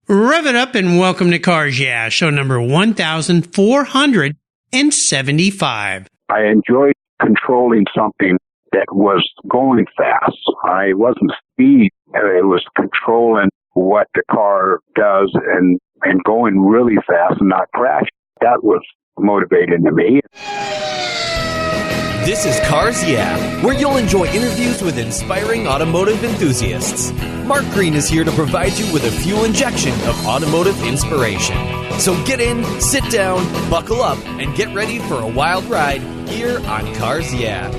Rev it up and welcome to Cars Yeah, show number 1475. I enjoyed controlling something that was going fast. I wasn't speed. It was controlling what the car does and going really fast and not crash. That was motivating to me. This is Cars Yeah, where you'll enjoy interviews with inspiring automotive enthusiasts. Mark Green is here to provide you with a fuel injection of automotive inspiration. So get in, sit down, buckle up, and get ready for a wild ride here on Cars Yeah.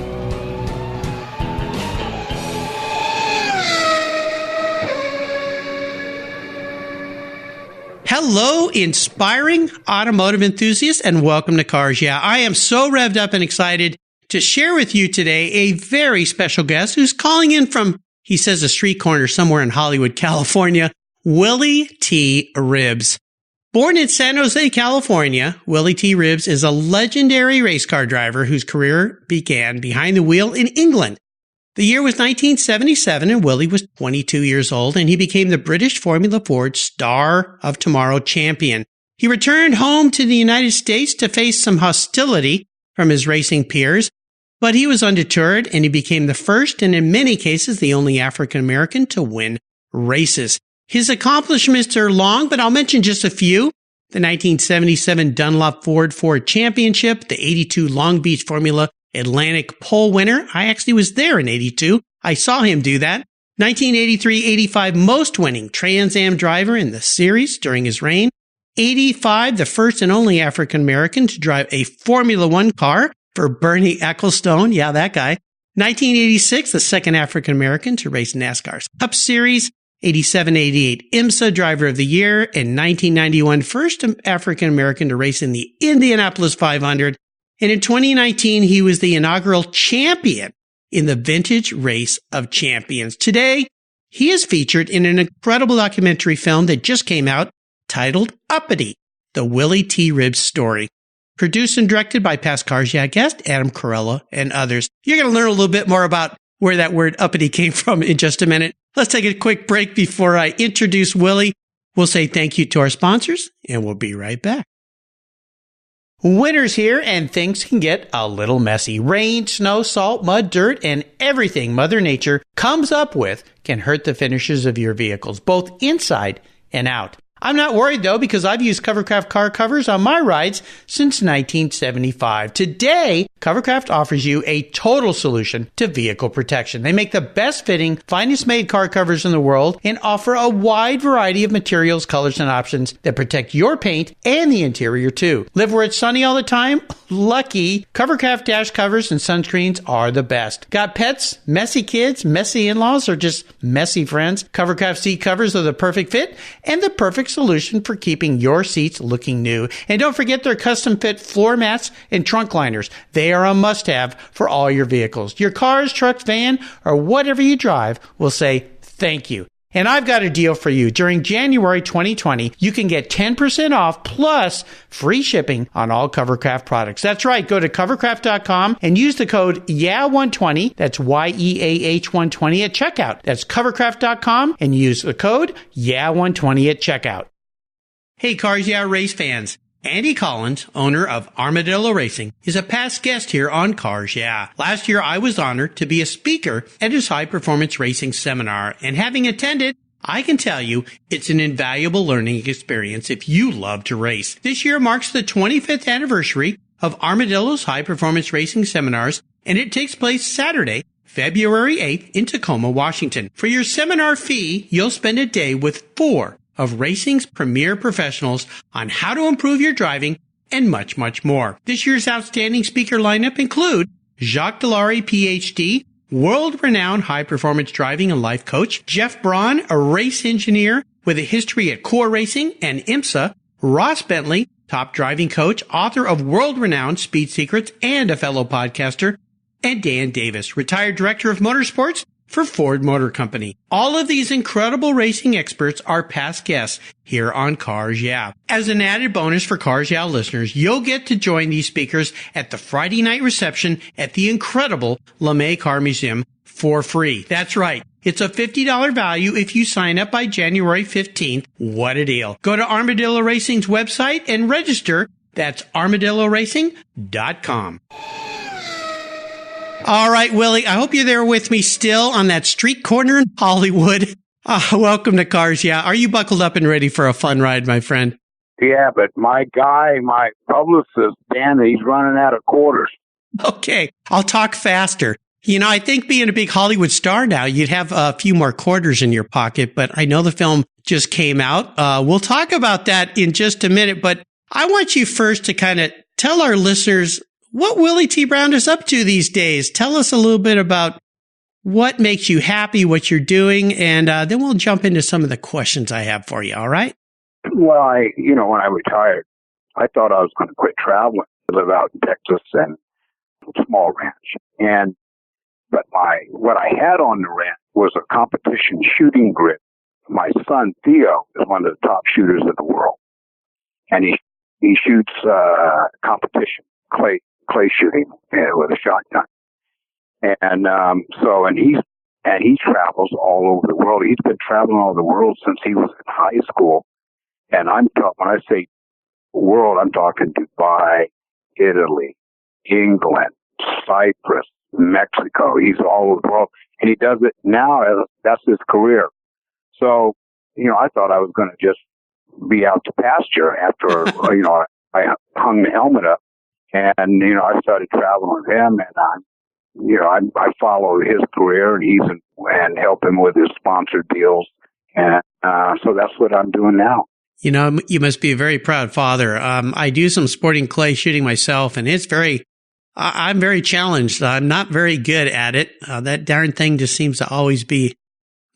Hello, inspiring automotive enthusiasts, and welcome to Cars Yeah. I am so revved up and excited to share with you today a very special guest who's calling in from, he says, a street corner somewhere in Hollywood, California, Willy T. Ribbs. Born in San Jose, California, Willy T. Ribbs is a legendary race car driver whose career began behind the wheel in England. The year was 1977 and Willie was 22 years old, and he became the British Formula Ford Star of Tomorrow champion. He returned home to the United States to face some hostility from his racing peers, but he was undeterred and he became the first and in many cases the only African American to win races. His accomplishments are long, but I'll mention just a few. The 1977 Dunlop Ford Championship, the 82 Long Beach Formula Atlantic pole winner. I actually was there in 82. I saw him do that. 1983-85 most winning Trans Am driver in the series during his reign. 85, the first and only African American to drive a Formula One car for Bernie Ecclestone. Yeah, that guy. 1986, the second African American to race NASCAR'S Cup Series. 87-88 IMSA Driver of the Year. And 1991, first African American to race in the Indianapolis 500. And in 2019, he was the inaugural champion in the Vintage Race of Champions. Today, he is featured in an incredible documentary film that just came out titled Uppity, the Willy T. Ribbs story. Produced and directed by past Cars Yeah guest Adam Carolla and others. You're going to learn a little bit more about where that word uppity came from in just a minute. Let's take a quick break before I introduce Willie. We'll say thank you to our sponsors, and we'll be right back. Winter's here and things can get a little messy. Rain, snow, salt, mud, dirt, and everything Mother Nature comes up with can hurt the finishes of your vehicles, both inside and out. I'm not worried though, because I've used Covercraft car covers on my rides since 1975. Today, Covercraft offers you a total solution to vehicle protection. They make the best fitting, finest made car covers in the world and offer a wide variety of materials, colors, and options that protect your paint and the interior too. Live where it's sunny all the time? Lucky. Covercraft dash covers and sunscreens are the best. Got pets, messy kids, messy in-laws, or just messy friends? Covercraft seat covers are the perfect fit and the perfect solution for keeping your seats looking new. And don't forget their custom fit floor mats and trunk liners. They are a must-have for all your vehicles. Your cars, trucks, van, or whatever you drive will say thank you. And I've got a deal for you. During January 2020, you can get 10% off plus free shipping on all Covercraft products. That's right. Go to covercraft.com and use the code YEAH120. That's YEAH120 at checkout. That's covercraft.com and use the code YEAH120 at checkout. Hey, Cars Yeah race fans. Andy Collins, owner of Armadillo Racing, is a past guest here on Cars Yeah. Last year, I was honored to be a speaker at his high-performance racing seminar, and having attended, I can tell you it's an invaluable learning experience if you love to race. This year marks the 25th anniversary of Armadillo's high-performance racing seminars, and it takes place Saturday, February 8th in Tacoma, Washington. For your seminar fee, you'll spend a day with 4 of racing's premier professionals on how to improve your driving and much, much more. This year's outstanding speaker lineup include Jacques Delary, PhD, world-renowned high-performance driving and life coach, Jeff Braun, a race engineer with a history at Core Racing and IMSA, Ross Bentley, top driving coach, author of world-renowned Speed Secrets and a fellow podcaster, and Dan Davis, retired director of motorsports for Ford Motor Company. All of these incredible racing experts are past guests here on Cars Yeah. As an added bonus for Cars Yeah listeners, you'll get to join these speakers at the Friday night reception at the incredible LeMay Car Museum for free. That's right. It's a $50 value if you sign up by January 15th. What a deal. Go to Armadillo Racing's website and register. That's armadilloracing.com. All right, Willie, I hope you're there with me still on that street corner in Hollywood. Welcome to Cars Yeah. Are you buckled up and ready for a fun ride, my friend? Yeah, but my publicist, Dan, he's running out of quarters. Okay, I'll talk faster. I think being a big Hollywood star now, you'd have a few more quarters in your pocket, but I know the film just came out. We'll talk about that in just a minute, but I want you first to kind of tell our listeners what Willy T. Brown is up to these days. Tell us a little bit about what makes you happy, what you're doing, and then we'll jump into some of the questions I have for you, all right? Well, when I retired, I thought I was going to quit traveling. I live out in Texas and a small ranch. But what I had on the ranch was a competition shooting grid. My son, Theo, is one of the top shooters in the world. And he shoots competition, clay shooting with a shotgun. And he travels all over the world. He's been traveling all over the world since he was in high school. And when I say world, I'm talking Dubai, Italy, England, Cyprus, Mexico. He's all over the world. And he does it now. That's his career. So, I thought I was going to just be out to pasture after, I hung the helmet up and, I started traveling with him and I follow his career and help him with his sponsored deals. And, so that's what I'm doing now. You must be a very proud father. I do some sporting clay shooting myself, and I'm very challenged. I'm not very good at it. That darn thing just seems to always be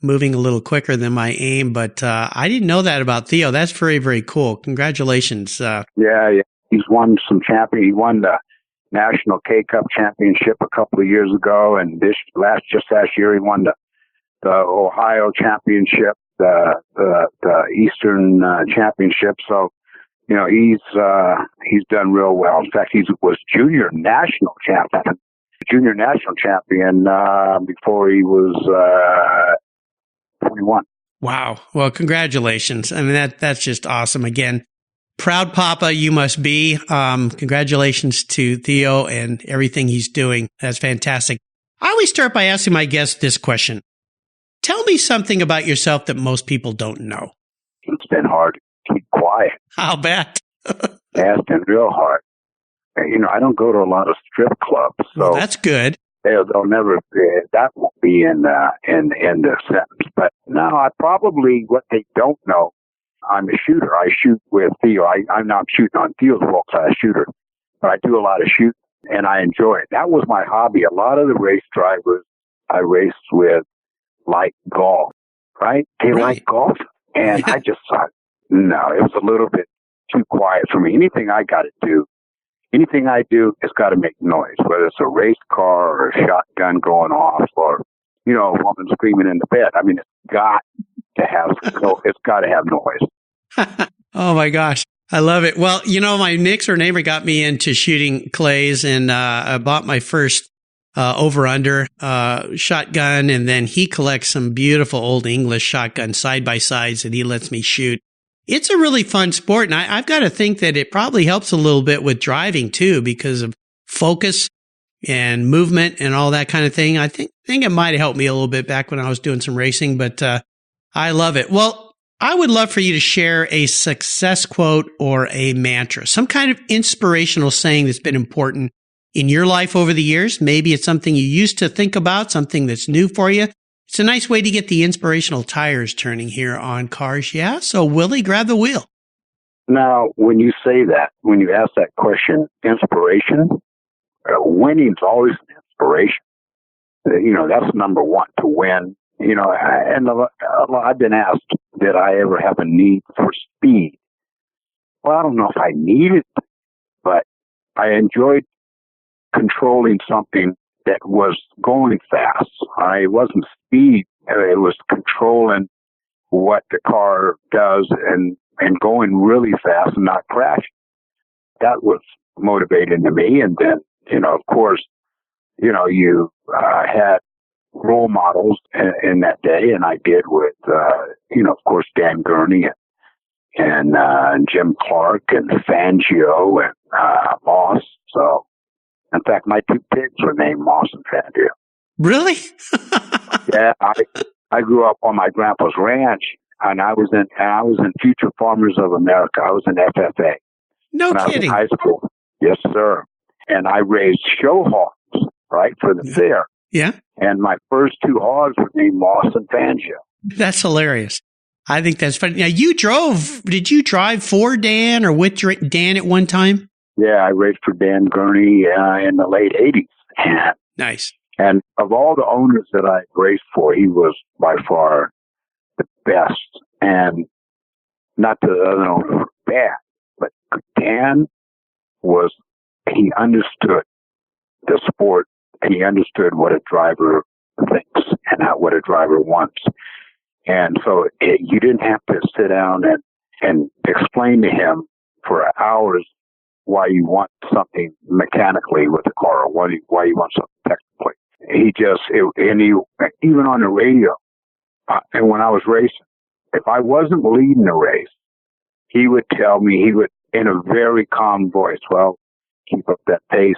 moving a little quicker than my aim, but I didn't know that about Theo. That's very, very cool. Congratulations. Yeah. He's won some champion. He won the National K-Cup Championship a couple of years ago, and last year he won the Ohio Championship, the Eastern Championship. So, he's done real well. In fact, he was junior national champion before he was 21. Wow. Well, congratulations. I mean, that's just awesome. Again, proud papa you must be. Congratulations to Theo and everything he's doing. That's fantastic. I always start by asking my guests this question. Tell me something about yourself that most people don't know. It's been hard to keep quiet. I'll bet. It's been real hard. I don't go to a lot of strip clubs. So well, that's good. They'll never, that won't be in the sentence. But no, what they don't know, I'm a shooter. I shoot with Theo. I'm not shooting on Theo's world-class shooter, but I do a lot of shooting and I enjoy it. That was my hobby. A lot of the race drivers I raced with like golf, right? They like golf. And I just thought, no, it was a little bit too quiet for me. Anything I do, it's got to make noise, whether it's a race car or a shotgun going off or, a woman screaming in the bed. I mean, it's got to have noise. Oh my gosh. I love it. Well, my next-door neighbor got me into shooting clays and I bought my first over-under shotgun, and then he collects some beautiful old English shotgun side-by-sides that he lets me shoot. It's a really fun sport, and I've got to think that it probably helps a little bit with driving, too, because of focus and movement and all that kind of thing. I think it might have helped me a little bit back when I was doing some racing, but I love it. Well, I would love for you to share a success quote or a mantra, some kind of inspirational saying that's been important in your life over the years. Maybe it's something you used to think about, something that's new for you. It's a nice way to get the inspirational tires turning here on Cars Yeah. So, Willie, grab the wheel. Now, when you say that, when you ask that question, inspiration, winning's always an inspiration. That's number one, to win. And I've been asked, did I ever have a need for speed? Well, I don't know if I needed it, but I enjoyed controlling something that was going fast. I wasn't speed. It was controlling what the car does and going really fast and not crashing. That was motivating to me. And then, of course, you had role models in that day, and I did with, of course, Dan Gurney and Jim Clark and Fangio and Moss. So, in fact, my two pigs were named Moss and Fangio. Really? Yeah, I grew up on my grandpa's ranch, and I was in Future Farmers of America. I was in FFA. No when kidding. I was in high school. Yes, sir. And I raised show hogs, right, for the fair. Yeah. And my first two hogs were named Moss and Fangio. That's hilarious. I think that's funny. Now, did you drive for Dan or with Dan at one time? Yeah, I raced for Dan Gurney in the late 80s. And, nice. And of all the owners that I raced for, he was by far the best. And not that the other owners were bad, but Dan he understood the sport, and he understood what a driver thinks and what a driver wants. And so you didn't have to sit down and explain to him for hours why you want something mechanically with the car or why you want something technically. Even on the radio, and when I was racing, if I wasn't leading the race, he would tell me, in a very calm voice, well, keep up that pace,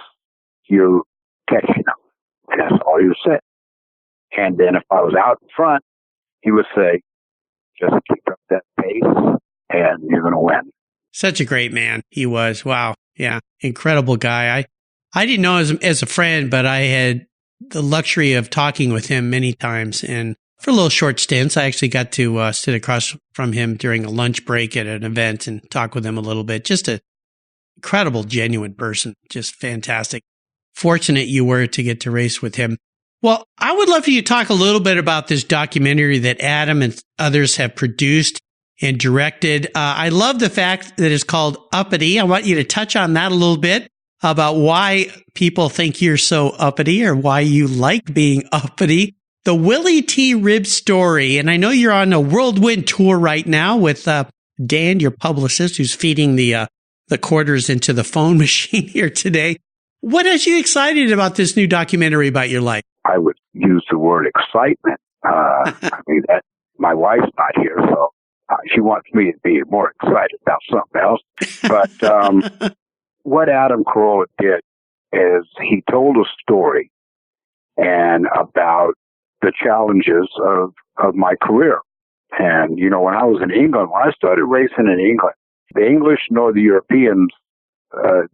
you're catching up. And that's all he would say. And then if I was out in front, he would say, just keep up that pace and you're going to win. Such a great man he was. Wow. Yeah. Incredible guy. I didn't know as a friend, but I had the luxury of talking with him many times. And for little short stints, I actually got to sit across from him during a lunch break at an event and talk with him a little bit. Just an incredible, genuine person. Just fantastic. Fortunate you were to get to race with him. Well, I would love for you to talk a little bit about this documentary that Adam and others have produced and directed. I love the fact that it's called Uppity. I want you to touch on that a little bit about why people think you're so uppity or why you like being uppity. The Willy T rib story. And I know you're on a whirlwind tour right now with Dan, your publicist, who's feeding the quarters into the phone machine here today. What has you excited about this new documentary about your life? I would use the word excitement. That my wife's not here, so she wants me to be more excited about something else. But what Adam Carolla did is he told a story and about the challenges of my career. And, when I was in England, when I started racing in England, the English nor the Europeans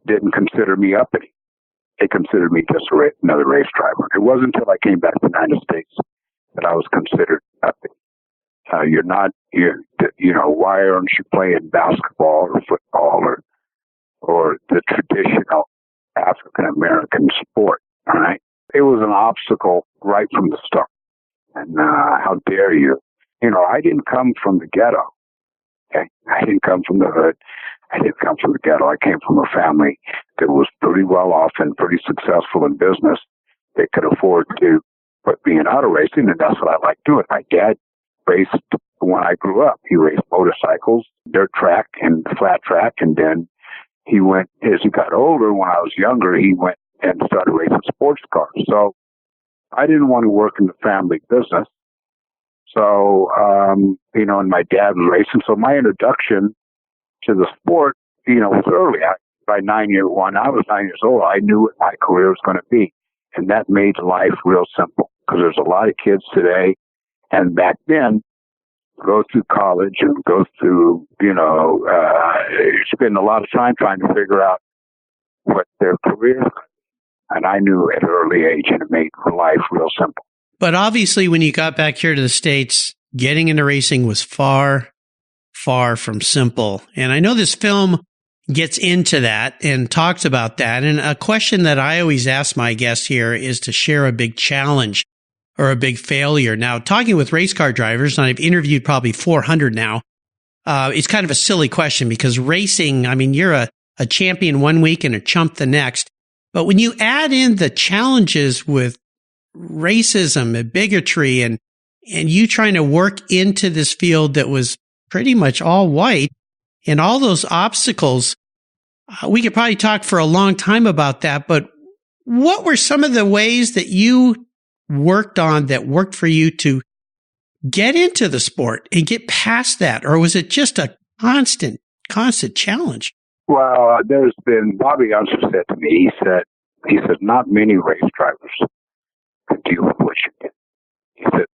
didn't consider me uppity. They considered me just another race driver. It wasn't until I came back to the United States that I was considered uppity. Why aren't you playing basketball or football or the traditional African American sport? All right. It was an obstacle right from the start. And how dare you? I didn't come from the ghetto. Okay? I didn't come from the hood. I didn't come from the ghetto. I came from a family that was pretty well off and pretty successful in business. They could afford to put me in auto racing, and that's what I like doing. My dad raced when I grew up. He raced motorcycles, dirt track, and flat track, and then he went, as he got older, when I was younger, he went and started racing sports cars. So I didn't want to work in the family business. So, and my dad was racing. So my introduction to the sport, was early. By 9 years old, I knew what my career was going to be. And that made life real simple because there's a lot of kids today and back then go through college and go through, spend a lot of time trying to figure out what their career is. And I knew at an early age, and it made life real simple. But obviously, when you got back here to the States, getting into racing was far, far from simple. And I know this film gets into that and talks about that. And a question that I always ask my guests here is to share a big challenge or a big failure. Now, talking with race car drivers, and I've interviewed probably 400 now, it's kind of a silly question because racing, you're a champion one week and a chump the next. But when you add in the challenges with racism and bigotry and you trying to work into this field that was pretty much all white and all those obstacles, we could probably talk for a long time about that. But what were some of the ways that you worked on that worked for you to get into the sport and get past that? Or was it just a constant challenge? Well, there's been, Bobby Unser said to me, he said, not many race drivers could deal with what you did. He said,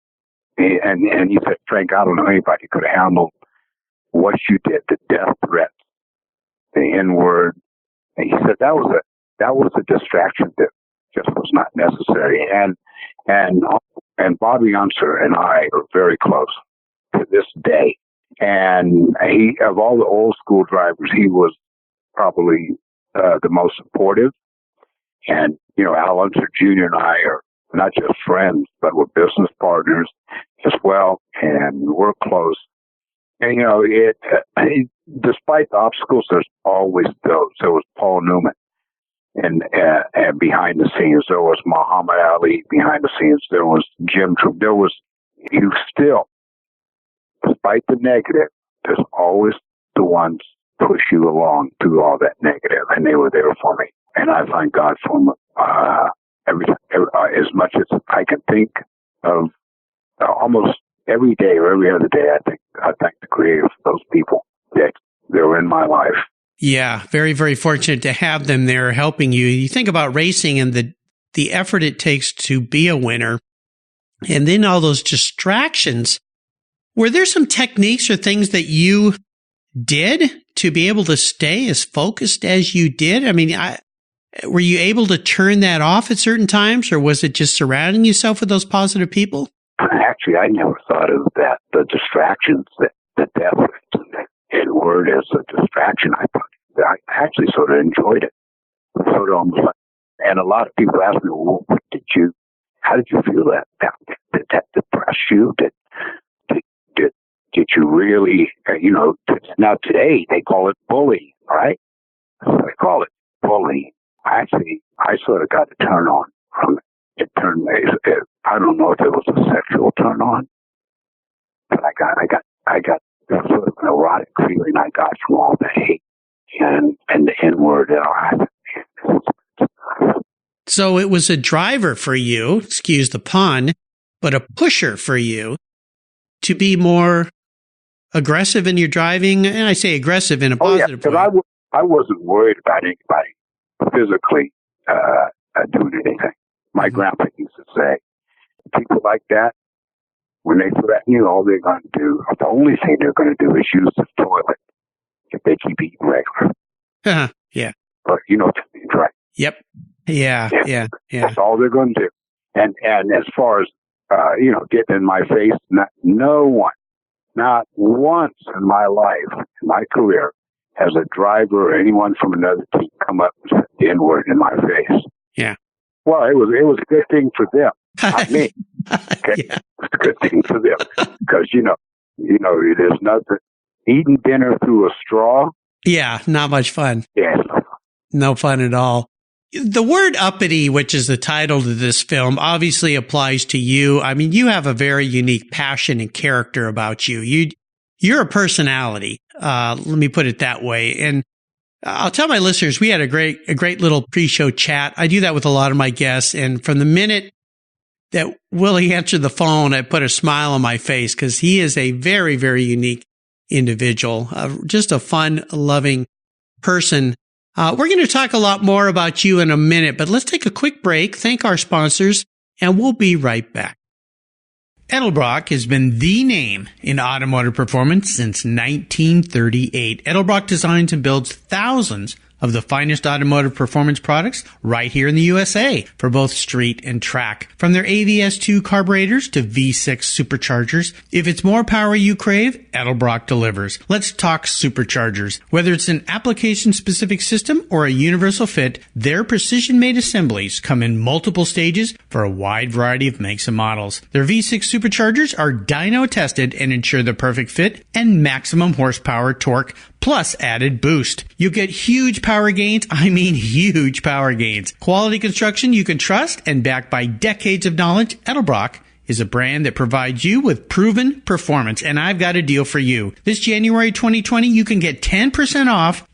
and he said, Frank, I don't know anybody could have handled what you did, the death threats, the N-word. And he said that was a distraction that just was not necessary. And Bobby Unser and I are very close to this day. And he, of all the old school drivers, he was probably the most supportive. And, you know, Al Unser Jr. and I are not just friends, but we're business partners as well. And we're close. And, you know, despite the obstacles, there's always those. There was Paul Newman. And behind the scenes, there was Muhammad Ali. Behind the scenes, there was Jim Troop. There was, you still, despite the negative, there's always the ones push you along through all that negative, and they were there for me. And I thank God for them as much as I can think of. Almost every day or every other day, I thank the Creator for those people that they're in my life. Yeah, very, very fortunate to have them there helping you. You think about racing and the effort it takes to be a winner, and then all those distractions. Were there some techniques or things that you did to be able to stay as focused as you did? I mean, were you able to turn that off at certain times, or was it just surrounding yourself with those positive people? Actually, I never thought of that, the distractions, the death and word as a distraction. I actually sort of enjoyed it. Sort of almost like, and a lot of people ask me, well, how did you feel that? Did that depress you? Did you really, now today they call it bullying, right? They call it bullying. Actually, I sort of got a turn on from it. I don't know if it was a sexual turn on, but I got sort of an erotic feeling I got from all the hate and the N-word. So it was a driver for you, excuse the pun, but a pusher for you to be more aggressive in your driving. And I say aggressive in a positive way. Because I wasn't worried about anybody physically doing anything. My grandpa used to say, people like that, when they threaten you, all they're going to do, the only thing they're going to do is use the toilet if they keep eating regular. Yeah. But you know what I mean, right? Yep. Yeah. That's all they're going to do. And as far as, getting in my face, no one, not once in my life, in my career, has a driver or anyone from another team come up and said the N-word in my face. Yeah. Well, it was a good thing for them, not me. Okay, Yeah. It's a good thing for them because there's nothing. Eating dinner through a straw. Yeah, not much fun. Yeah, no fun at all. The word uppity, which is the title to this film, obviously applies to you. I mean, you have a very unique passion and character about you. You're a personality. Let me put it that way. And I'll tell my listeners, we had a great little pre-show chat. I do that with a lot of my guests. And from the minute that Willie answered the phone, I put a smile on my face because he is a very, very unique individual, just a fun, loving person. We're going to talk a lot more about you in a minute, but let's take a quick break, thank our sponsors, and we'll be right back. Edelbrock has been the name in automotive performance since 1938. Edelbrock designs and builds thousands of the finest automotive performance products right here in the USA for both street and track. From their AVS2 carburetors to V6 superchargers, if it's more power you crave, Edelbrock delivers. Let's talk superchargers. Whether it's an application-specific system or a universal fit, their precision-made assemblies come in multiple stages for a wide variety of makes and models. Their V6 superchargers are dyno-tested and ensure the perfect fit and maximum horsepower torque, plus added boost. You get huge power gains. I mean huge power gains. Quality construction you can trust and backed by decades of knowledge, Edelbrock is a brand that provides you with proven performance, and I've got a deal for you. This January 2020, you can get 10% off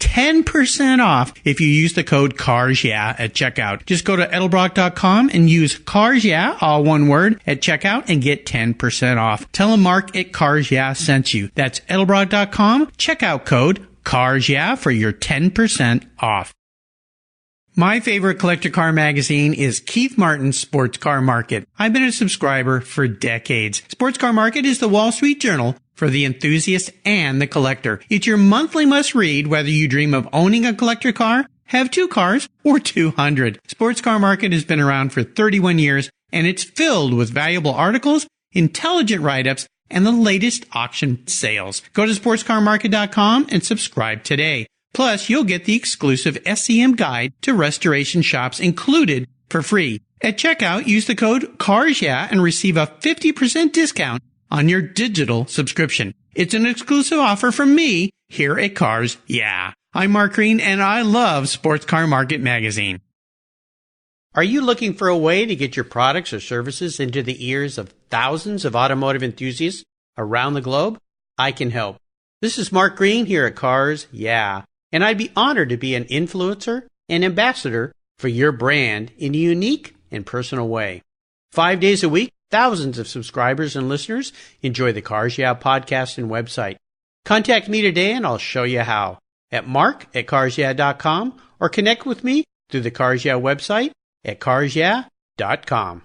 if you use the code CARSYEAH at checkout. Just go to Edelbrock.com and use CARSYEAH, all one word, at checkout and get 10% off. Tell them Mark at CARSYEAH sent you. That's Edelbrock.com, checkout code CARSYEAH for your 10% off. My favorite collector car magazine is Keith Martin's Sports Car Market. I've been a subscriber for decades. Sports Car Market is the Wall Street Journal for the enthusiast and the collector. It's your monthly must-read whether you dream of owning a collector car, have 2 cars, or 200. Sports Car Market has been around for 31 years, and it's filled with valuable articles, intelligent write-ups, and the latest auction sales. Go to sportscarmarket.com and subscribe today. Plus, you'll get the exclusive SCM guide to restoration shops included for free. At checkout, use the code CARSYEAH and receive a 50% discount on your digital subscription. It's an exclusive offer from me here at Cars Yeah. I'm Mark Green, and I love Sports Car Market magazine. Are you looking for a way to get your products or services into the ears of thousands of automotive enthusiasts around the globe? I can help. This is Mark Green here at Cars Yeah. And I'd be honored to be an influencer and ambassador for your brand in a unique and personal way. 5 days a week, thousands of subscribers and listeners enjoy the Cars Yeah podcast and website. Contact me today and I'll show you how at mark@carsyeah.com or connect with me through the Cars Yeah website at carsyeah.com.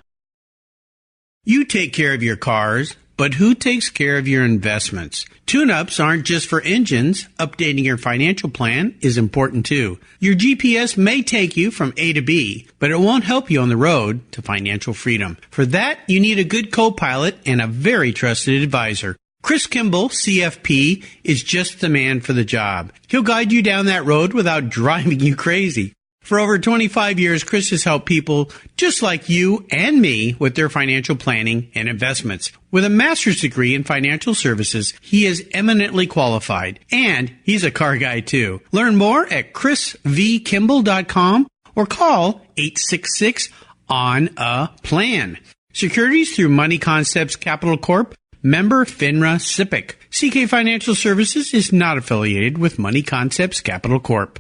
You take care of your cars, but who takes care of your investments? Tune-ups aren't just for engines. Updating your financial plan is important too. Your GPS may take you from A to B, but it won't help you on the road to financial freedom. For that, you need a good co-pilot and a very trusted advisor. Chris Kimball, CFP, is just the man for the job. He'll guide you down that road without driving you crazy. For over 25 years, Chris has helped people just like you and me with their financial planning and investments. With a master's degree in financial services, he is eminently qualified, and he's a car guy too. Learn more at chrisvkimball.com or call 866-ON-A-PLAN. Securities through Money Concepts Capital Corp. Member FINRA SIPC. CK Financial Services is not affiliated with Money Concepts Capital Corp.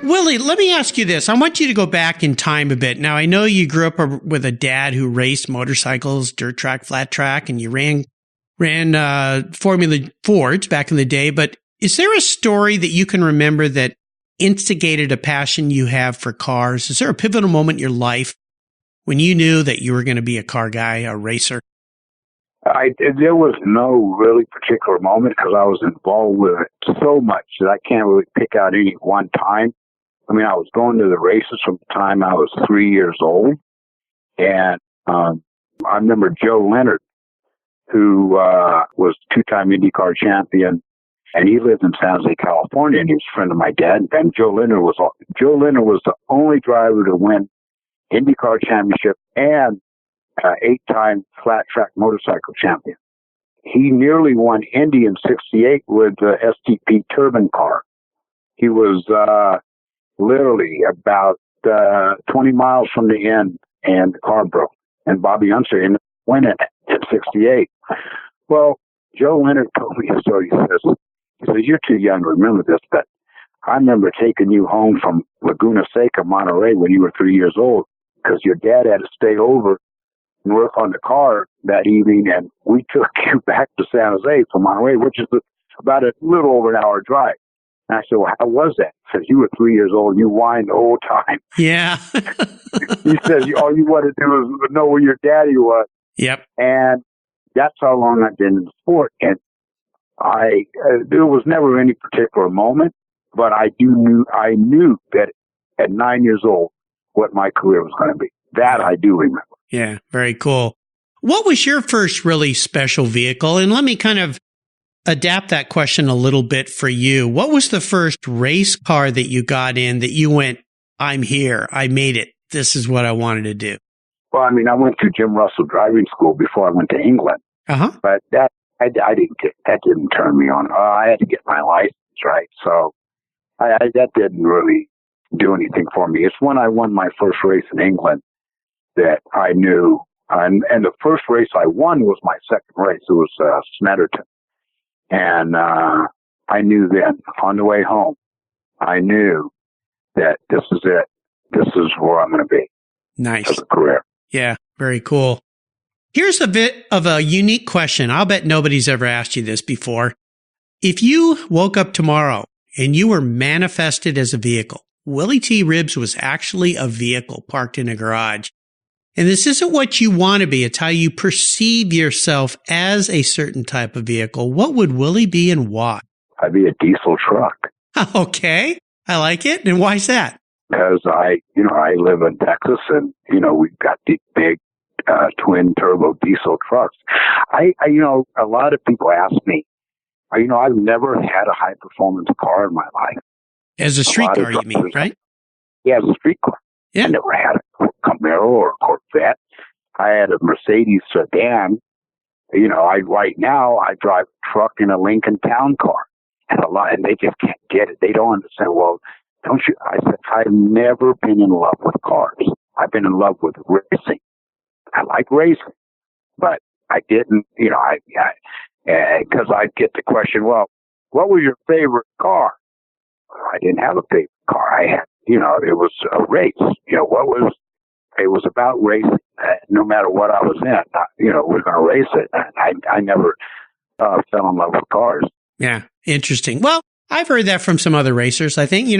Willie, let me ask you this. I want you to go back in time a bit. Now, I know you grew up with a dad who raced motorcycles, dirt track, flat track, and you ran Formula Fords back in the day. But is there a story that you can remember that instigated a passion you have for cars? Is there a pivotal moment in your life when you knew that you were going to be a car guy, a racer? There was no really particular moment because I was involved with it so much that I can't really pick out any one time. I mean, I was going to the races from the time I was 3 years old. And I remember Joe Leonard, who was two-time IndyCar champion, and he lived in San Jose, California, and he was a friend of my dad. And Joe Leonard was the only driver to win IndyCar championship and 8-time flat track motorcycle champion. He nearly won Indy in '68 with the STP turbine car. He was literally about 20 miles from the end, and the car broke. And Bobby Unser ended up winning it in '68. Well, Joe Leonard told me a story. He says, "You're too young to remember this, but I remember taking you home from Laguna Seca, Monterey, when you were 3 years old, because your dad had to stay over and work on the car that evening, and we took you back to San Jose from Monterey, which is about a little over an hour drive." And I said, "Well, how was that?" He said, "You were 3 years old, and you whined the whole time." Yeah. He says, "All you wanted to do was know where your daddy was." Yep. And that's how long I've been in the sport. And there was never any particular moment, but I knew that at 9 years old what my career was going to be. That I do remember. Yeah, very cool. What was your first really special vehicle? And let me kind of adapt that question a little bit for you. What was the first race car that you got in that you went, "I'm here, I made it, this is what I wanted to do"? Well, I mean, I went to Jim Russell driving school before I went to England. But that didn't turn me on. I had to get my license, right? So that didn't really do anything for me. It's when I won my first race in England that I knew, and the first race I won was my second race. It was Snetterton. And I knew then, on the way home, I knew that this is it. This is where I'm going to be. Nice. As a career. Yeah, very cool. Here's a bit of a unique question. I'll bet nobody's ever asked you this before. If you woke up tomorrow and you were manifested as a vehicle, Willy T. Ribs was actually a vehicle parked in a garage. And this isn't what you want to be. It's how you perceive yourself as a certain type of vehicle. What would Willie be and why? I'd be a diesel truck. Okay. I like it. And why is that? Because I live in Texas and, we've got these big twin turbo diesel trucks. A lot of people ask me, I've never had a high performance car in my life. As a street car, you mean, right? Yeah, as a street car. Yeah. I never had a Camaro or a Corvette. I had a Mercedes sedan. Right now I drive a truck in a Lincoln Town Car. And they just can't get it. They don't understand. Well, don't you? I said, I've never been in love with cars. I've been in love with racing. I like racing, but I didn't, because I'd get the question, well, what was your favorite car? I didn't have a favorite car. I had, it was a race. It was about racing. No matter what I was in, we're going to race it. I never fell in love with cars. Yeah, interesting. Well, I've heard that from some other racers. I think, you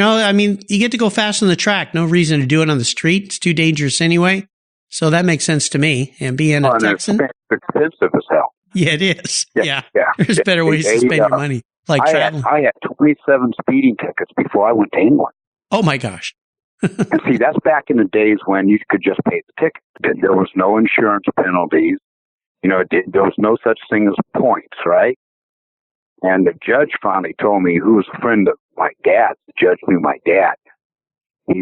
get to go fast on the track. No reason to do it on the street. It's too dangerous anyway. So that makes sense to me. And being a Texan. It's expensive as hell. Yeah, it is. Yeah. Yeah. There's better ways to spend your money, like traveling. I had 27 speeding tickets before I went to England. Oh, my gosh. And see, that's back in the days when you could just pay the ticket. There was no insurance penalties. There was no such thing as points, right? And the judge finally told me, who was a friend of my dad, the judge knew my dad. He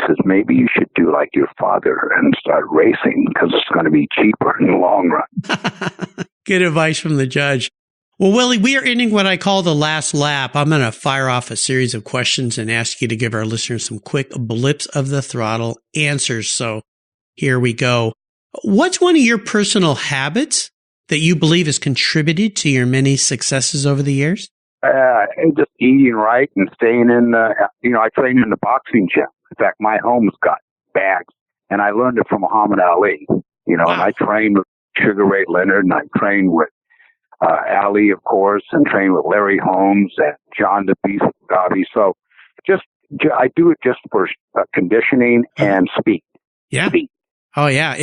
says, maybe you should do like your father and start racing because it's going to be cheaper in the long run. Good advice from the judge. Well, Willie, we are ending what I call the last lap. I'm going to fire off a series of questions and ask you to give our listeners some quick blips of the throttle answers. So here we go. What's one of your personal habits that you believe has contributed to your many successes over the years? Just eating right and staying in I train in the boxing gym. In fact, my home's got bags, and I learned it from Muhammad Ali. Wow. And I trained with Sugar Ray Leonard, and I trained with Ali, of course, and trained with Larry Holmes and John the Beast Gabi. So I do it just for conditioning and speed. Yeah. Speed. Oh, yeah.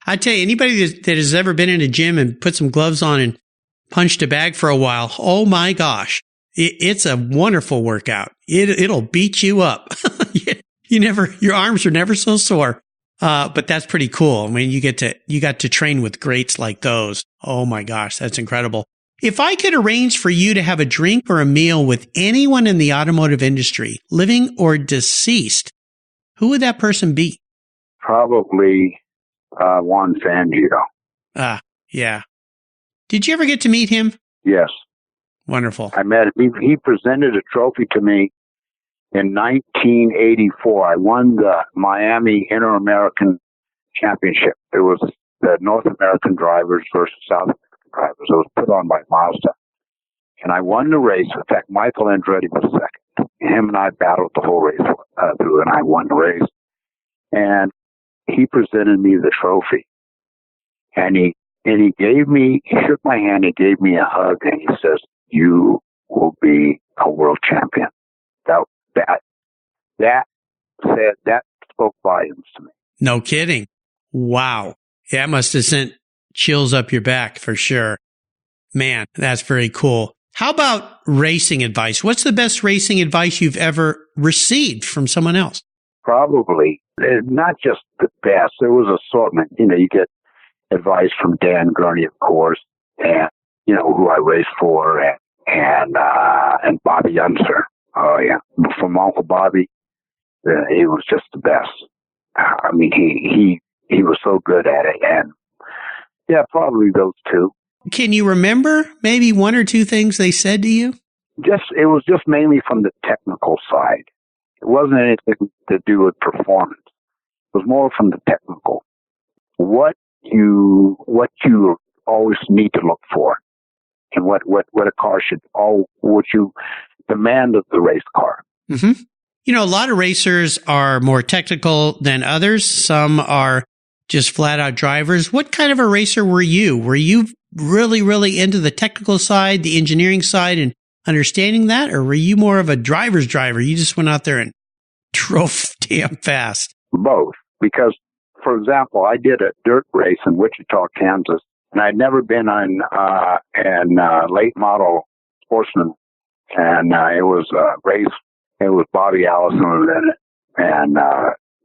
I tell you, anybody that has ever been in a gym and put some gloves on and punched a bag for a while, oh my gosh, it's a wonderful workout. It'll beat you up. Your arms are never so sore. But that's pretty cool. I mean, you got to train with greats like those. Oh my gosh, that's incredible. If I could arrange for you to have a drink or a meal with anyone in the automotive industry, living or deceased, who would that person be? Probably Juan Fangio. Yeah. Did you ever get to meet him? Yes. Wonderful. I met him. He presented a trophy to me in 1984. I won the Miami Inter-American Championship. It was the North American drivers versus South American drivers. It was put on by Mazda. And I won the race. In fact, Michael Andretti was second. Him and I battled the whole race through, and I won the race. And he presented me the trophy. And he shook my hand, he gave me a hug, and he says, "You will be a world champion." That spoke volumes to me. No kidding. Wow. That must have sent chills up your back for sure. Man, that's very cool. How about racing advice? What's the best racing advice you've ever received from someone else? Probably not just the best. There was assortment. You get advice from Dan Gurney, of course, and who I raced for, and Bobby Unser. Oh yeah, from Uncle Bobby, he was just the best. I mean, he was so good at it, and yeah, probably those two. Can you remember maybe one or two things they said to you? It was just mainly from the technical side. It wasn't anything to do with performance. It was more from the technical. What you always need to look for, and what a car should what you demand of the race car. Mm-hmm. You know, a lot of racers are more technical than others. Some are just flat out drivers. What kind of a racer were you? Were you really, really into the technical side, the engineering side, and understanding that? Or were you more of a driver's driver? You just went out there and drove damn fast. Both. Because, for example, I did a dirt race in Wichita, Kansas, and I'd never been on late model sportsman. And it was a race. It was Bobby Allison in it, and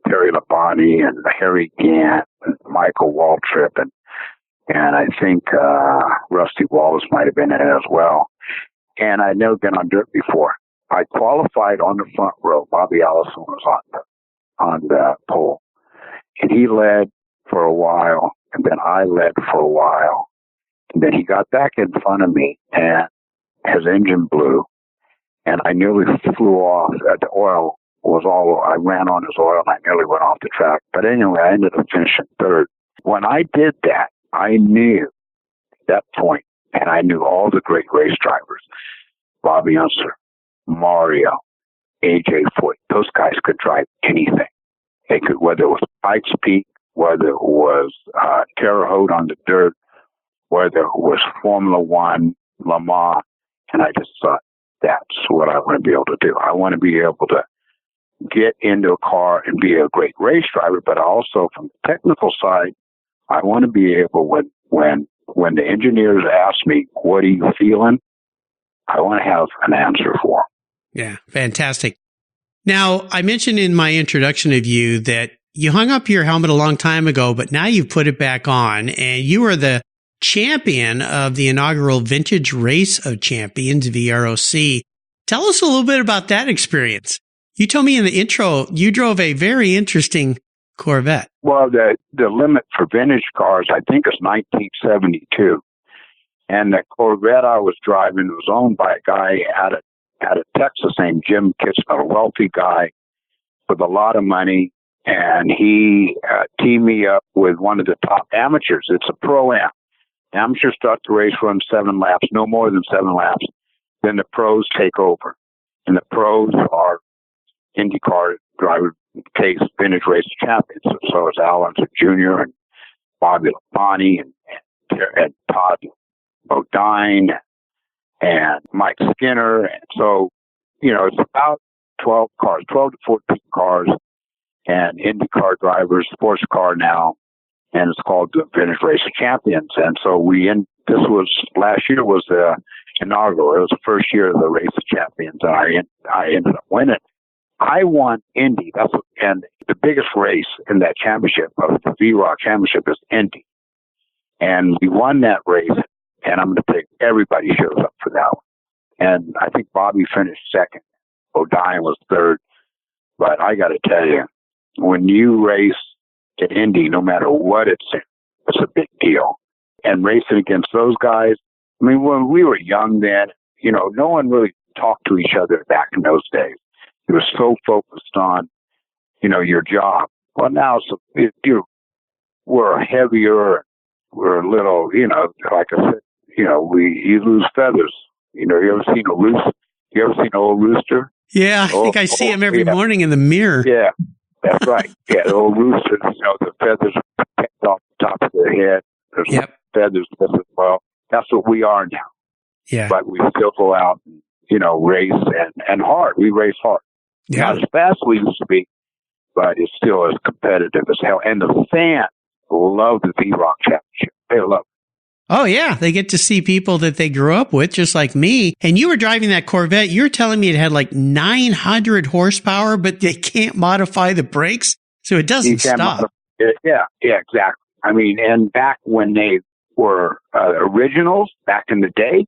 Terry Labonte, and Harry Gant, and Michael Waltrip, and I think Rusty Wallace might have been in it as well. And I'd never been on dirt before. I qualified on the front row. Bobby Allison was on the pole. And he led for a while, and then I led for a while. And then he got back in front of me, and his engine blew. And I nearly flew off. The oil was all, I ran on his oil, and I nearly went off the track. But anyway, I ended up finishing third. When I did that, I knew at that point, and I knew all the great race drivers, Bobby Unser, Mario, AJ Foyt, those guys could drive anything. They could, whether it was Pikes Peak, whether it was Terre Haute on the dirt, whether it was Formula One, Le Mans, and I just thought, that's what I want to be able to do. I want to be able to get into a car and be a great race driver, but also from the technical side, I want to be able, when the engineers ask me, what are you feeling? I want to have an answer for them. Yeah, fantastic. Now, I mentioned in my introduction of you that you hung up your helmet a long time ago, but now you've put it back on, and you are the champion of the inaugural Vintage Race of Champions, VROC. Tell us a little bit about that experience. You told me in the intro you drove a very interesting Corvette. Well, the limit for vintage cars, I think, is 1972. And the Corvette I was driving was owned by a guy out of Texas named Jim Kitchener, a wealthy guy with a lot of money. And he teamed me up with one of the top amateurs. It's a Pro-Am. Amateurs start the race, run 7 laps, no more than 7 laps. Then the pros take over. And the pros are IndyCar driver case Vintage Race Champions. So it's Al Unser Jr. and Bobby Labonte and Todd Bodine and Mike Skinner. And so, it's about 12 cars, 12 to 14 cars, and IndyCar drivers, sports car now, and it's called the Vintage Race of Champions. And so last year was the inaugural. It was the first year of the Race of Champions, and I ended up winning. I won Indy. And the biggest race in that championship, of the VROC championship, is Indy. And we won that race, and I'm going to pick everybody shows up for that one. And I think Bobby finished second. O'Dine was third. But I got to tell you, when you race at Indy, no matter what it's in, it's a big deal. And racing against those guys, I mean, when we were young then, no one really talked to each other back in those days. It was so focused on, your job. Well, now we're heavier. We're a little, like I said, you lose feathers. You ever seen a rooster? You ever seen an old rooster? Yeah, I think I see him every morning in the mirror. Yeah, that's right. Yeah, the old rooster, the feathers are picked off the top of their head. There's feathers as well. That's what we are now. Yeah. But we still go out and, race and hard. We race hard. Yeah. Not as fast as we used to be, but it's still as competitive as hell. And the fans love the VROC Championship. They love it. Oh, yeah. They get to see people that they grew up with, just like me. And you were driving that Corvette. You were telling me it had like 900 horsepower, but they can't modify the brakes, so it doesn't stop. Yeah, exactly. I mean, and back when they were originals, back in the day,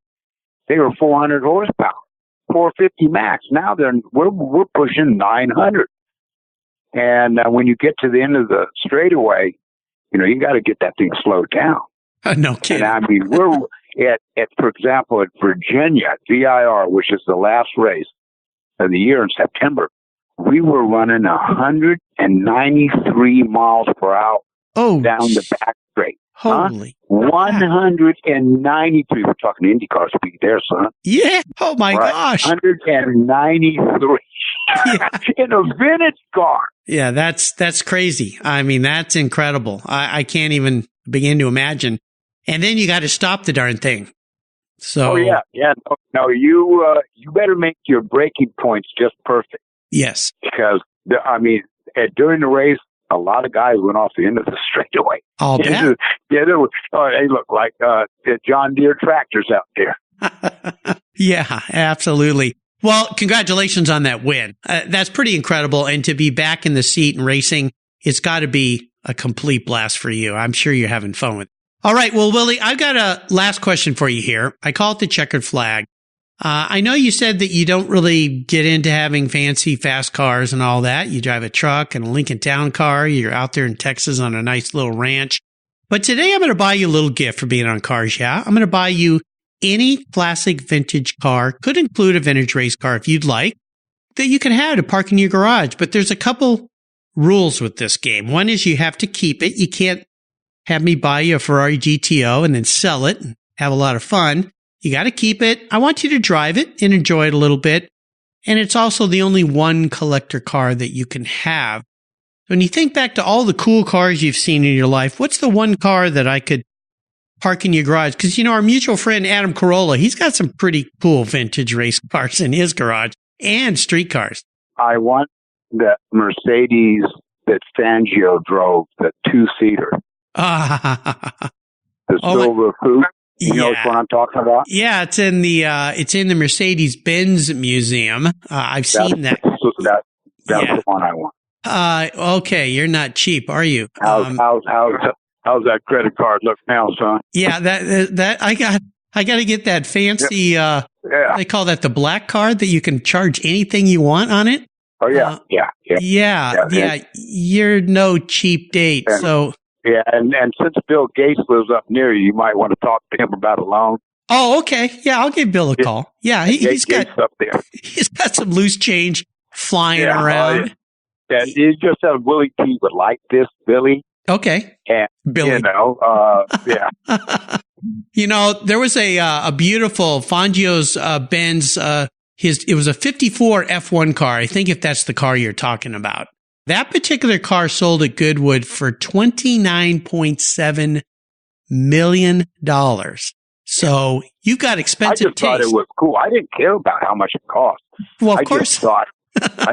they were 400 horsepower, 450 max. Now we're pushing 900. And when you get to the end of the straightaway, you got to get that thing slowed down. No kidding. And I mean, we're at, for example, at Virginia, VIR, which is the last race of the year in September, we were running 193 miles per hour down the back straight. Holy. 193. We're talking IndyCar speed there, son. Yeah. Oh, my gosh. 193 in a vintage car. Yeah, that's crazy. I mean, that's incredible. I can't even begin to imagine. And then you got to stop the darn thing. So. Oh, yeah. No, you better make your braking points just perfect. Yes. Because, during the race, a lot of guys went off the end of the straightaway. I'll bet. They look like John Deere tractors out there. Yeah, absolutely. Well, congratulations on that win. That's pretty incredible. And to be back in the seat and racing, it's got to be a complete blast for you. I'm sure you're having fun with it. All right. Well, Willie, I've got a last question for you here. I call it the checkered flag. I know you said that you don't really get into having fancy fast cars and all that. You drive a truck and a Lincoln Town car. You're out there in Texas on a nice little ranch. But today I'm going to buy you a little gift for being on Cars Yeah. I'm going to buy you any classic vintage car, could include a vintage race car if you'd like, that you can have to park in your garage. But there's a couple rules with this game. One is you have to keep it. You can't have me buy you a Ferrari GTO and then sell it and have a lot of fun. You got to keep it. I want you to drive it and enjoy it a little bit. And it's also the only one collector car that you can have. When you think back to all the cool cars you've seen in your life, what's the one car that I could park in your garage? Because, our mutual friend Adam Carolla, he's got some pretty cool vintage race cars in his garage and street cars. I want the Mercedes that Fangio drove, the two-seater. The silver coupe. You know what I'm talking about? Yeah, it's in the Mercedes-Benz Museum. I've seen that. That's the one I want. Okay, you're not cheap, are you? How's that credit card look now, son? Yeah, that I got to get that fancy. They call that the black card that you can charge anything you want on it. Oh yeah, yeah. You're no cheap date, so. Yeah, and since Bill Gates lives up near you, you might want to talk to him about a loan. Oh, okay. Yeah, I'll give Bill a call. Yeah, he's got up there. He's got some loose change flying around. Yeah, you just said Willy T would like this, Billy. Okay. And Billy. Yeah. There was a beautiful Fangio's Benz. It was a 54 F1 car. I think if that's the car you're talking about. That particular car sold at Goodwood for $29.7 million. So you've got expensive taste. I just thought it was cool. I didn't care about how much it cost. Well, of course. I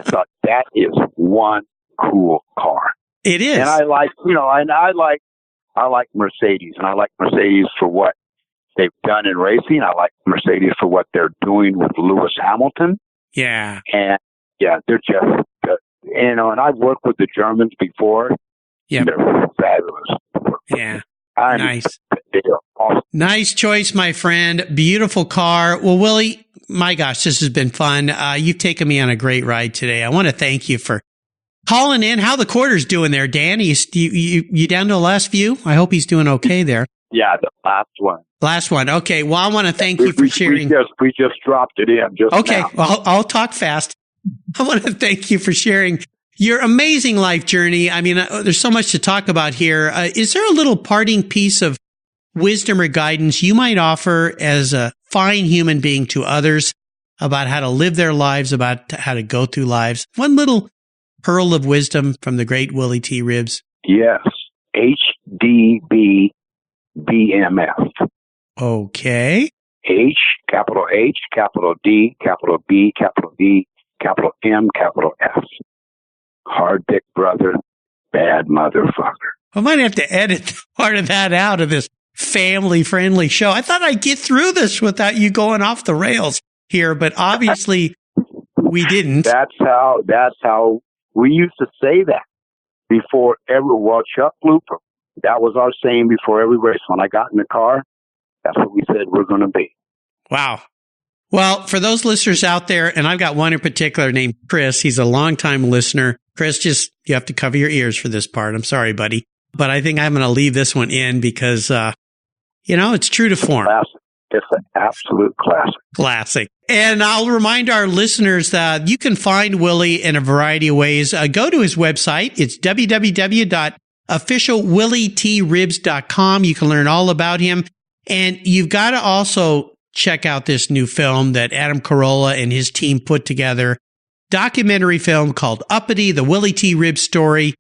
thought that is one cool car. It is. And I like Mercedes, and I like Mercedes for what they've done in racing. I like Mercedes for what they're doing with Lewis Hamilton. Yeah. And they're just and I've worked with the Germans before. Yeah. They're fabulous. Yeah. Nice. Awesome. Nice choice, my friend. Beautiful car. Well, Willie, my gosh, this has been fun. You've taken me on a great ride today. I want to thank you for calling in. How the quarter's doing there, Dan? You down to the last few? I hope he's doing okay there. Yeah, the last one. Last one. Okay. Well, I want to thank you for sharing. We just dropped it in just okay. now. Well, I'll talk fast. I want to thank you for sharing your amazing life journey. I mean, there's so much to talk about here. Is there a little parting piece of wisdom or guidance you might offer as a fine human being to others about how to live their lives, about how to go through lives? One little pearl of wisdom from the great Willy T. Ribbs. Yes. HDB BMF. Okay. H, capital D, capital B, capital D, capital M, capital F. Hard dick brother, bad motherfucker. I might have to edit part of that out of this family-friendly show. I thought I'd get through this without you going off the rails here, but obviously we didn't. That's how we used to say that before Chuck Looper. That was our saying before every race. When I got in the car, that's what we said we're going to be. Wow. Well, for those listeners out there, and I've got one in particular named Chris. He's a longtime listener. Chris, you have to cover your ears for this part. I'm sorry, buddy. But I think I'm going to leave this one in because, it's true to form. It's an absolute classic. Classic. And I'll remind our listeners that you can find Willie in a variety of ways. Go to his website. It's www.officialwillytribs.com. You can learn all about him. And you've got to also check out this new film that Adam Carolla and his team put together. Documentary film called Uppity, the Willy T Ribs story.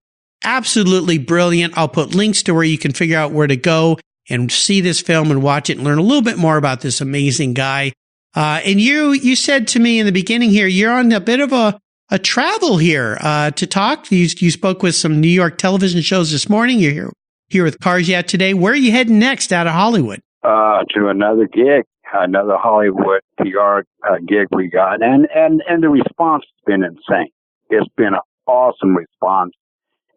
Absolutely brilliant. I'll put links to where you can figure out where to go and see this film and watch it and learn a little bit more about this amazing guy. And you said to me in the beginning here, you're on a bit of a travel here to talk. You spoke with some New York television shows this morning. You're here with Cars Yeah today. Where are you heading next out of Hollywood? To another gig, another Hollywood PR gig we got. And the response has been insane. It's been an awesome response.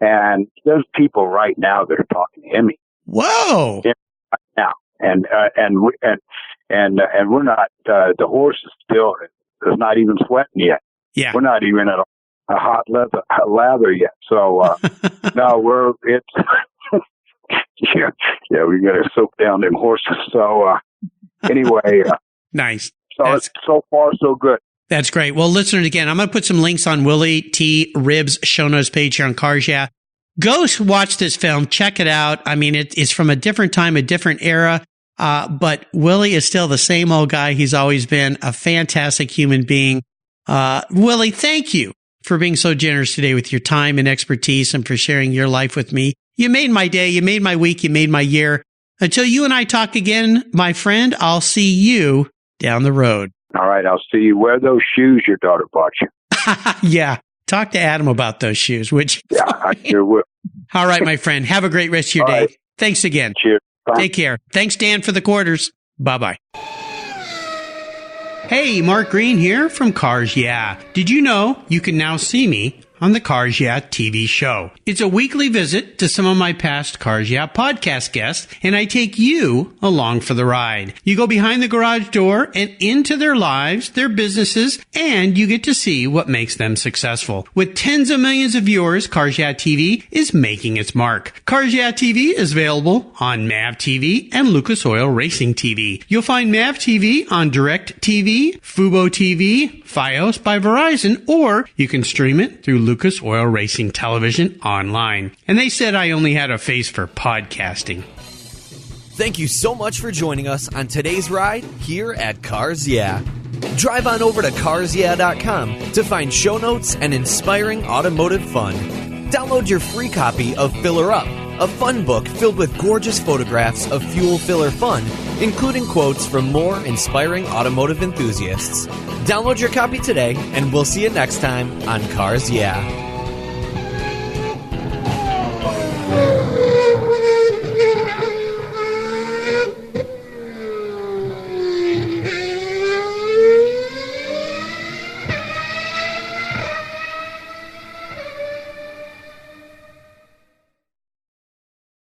And there's people right now that are talking to me. Whoa! Right now, and we're not. The horse is still is not even sweating yet. Yeah, we're not even at a hot lather yet. So no, it's yeah. We got to soak down them horses. So anyway, nice. So it's so far so good. That's great. Well, listeners, again, I'm going to put some links on Willy T Ribs show notes page here on Cars Yeah. Go watch this film. Check it out. I mean, it's from a different time, a different era. But Willie is still the same old guy he's always been, a fantastic human being. Willie, thank you for being so generous today with your time and expertise and for sharing your life with me. You made my day. You made my week. You made my year. Until you and I talk again, my friend, I'll see you down the road. All right. I'll see you. Wear those shoes your daughter bought you. Yeah. Talk to Adam about those shoes, which yeah, I sure will. All right, my friend. Have a great rest of your day. Right. Thanks again. Cheers. Bye. Take care. Thanks, Dan, for the quarters. Bye-bye. Hey, Mark Green here from Cars Yeah. Did you know you can now see me on the Cars Yeah TV show? It's a weekly visit to some of my past Cars Yeah podcast guests, and I take you along for the ride. You go behind the garage door and into their lives, their businesses, and you get to see what makes them successful. With tens of millions of viewers, Cars Yeah TV is making its mark. Cars Yeah TV is available on MAV TV and Lucas Oil Racing TV. You'll find MAV TV on Direct TV, Fubo TV, Fios by Verizon, or you can stream it through Lucas Oil Racing Television online. And they said I only had a face for podcasting. Thank you so much for joining us on today's ride here at Cars Yeah. Drive on over to carsyeah.com to find show notes and inspiring automotive fun. Download your free copy of Filler Up, a fun book filled with gorgeous photographs of fuel filler fun, including quotes from more inspiring automotive enthusiasts. Download your copy today, and we'll see you next time on Cars Yeah.